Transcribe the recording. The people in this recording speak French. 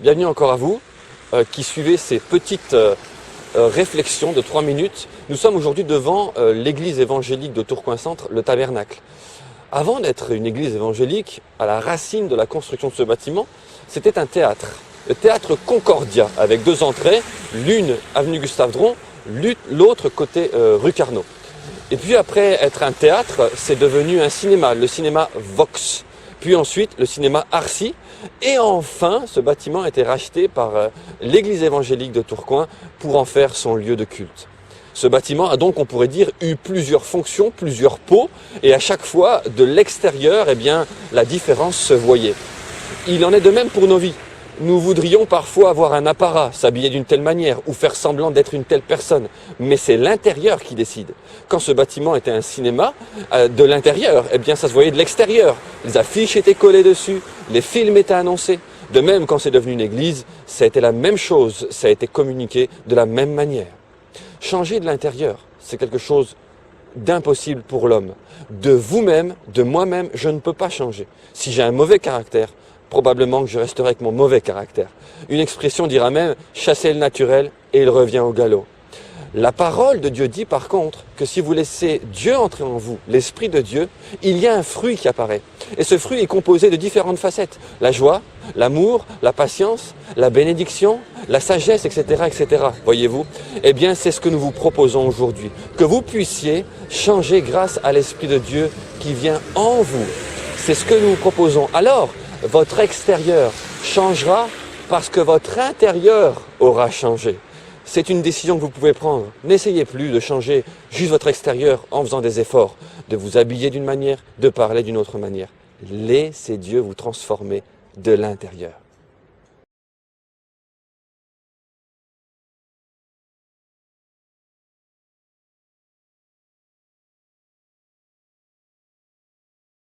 Bienvenue encore à vous qui suivez ces petites réflexions de 3 minutes. Nous sommes aujourd'hui devant l'église évangélique de Tourcoing-Centre, le Tabernacle. Avant d'être une église évangélique, à la racine de la construction de ce bâtiment, c'était un théâtre. Le théâtre Concordia, avec 2 entrées, l'une avenue Gustave-Dron, l'autre côté rue Carnot. Et puis après être un théâtre, c'est devenu un cinéma, le cinéma Vox. Puis ensuite, le cinéma Arcy. Et enfin, ce bâtiment a été racheté par l'église évangélique de Tourcoing pour en faire son lieu de culte. Ce bâtiment a donc, on pourrait dire, eu plusieurs fonctions, plusieurs pôles, et à chaque fois, de l'extérieur, eh bien, la différence se voyait. Il en est de même pour nos vies. Nous voudrions parfois avoir un apparat, s'habiller d'une telle manière ou faire semblant d'être une telle personne. Mais c'est l'intérieur qui décide. Quand ce bâtiment était un cinéma, de l'intérieur, eh bien ça se voyait de l'extérieur. Les affiches étaient collées dessus, les films étaient annoncés. De même, quand c'est devenu une église, ça a été la même chose, ça a été communiqué de la même manière. Changer de l'intérieur, c'est quelque chose d'impossible pour l'homme. De vous-même, de moi-même, je ne peux pas changer. Si j'ai un mauvais caractère, probablement que je resterai avec mon mauvais caractère. Une expression dira même « chasser le naturel et il revient au galop ». La parole de Dieu dit par contre que si vous laissez Dieu entrer en vous, l'Esprit de Dieu, il y a un fruit qui apparaît. Et ce fruit est composé de différentes facettes. La joie, l'amour, la patience, la bénédiction, la sagesse, etc. etc. Voyez-vous? Eh bien, c'est ce que nous vous proposons aujourd'hui. Que vous puissiez changer grâce à l'Esprit de Dieu qui vient en vous. C'est ce que nous vous proposons. Alors, votre extérieur changera parce que votre intérieur aura changé. C'est une décision que vous pouvez prendre. N'essayez plus de changer juste votre extérieur en faisant des efforts, de vous habiller d'une manière, de parler d'une autre manière. Laissez Dieu vous transformer de l'intérieur.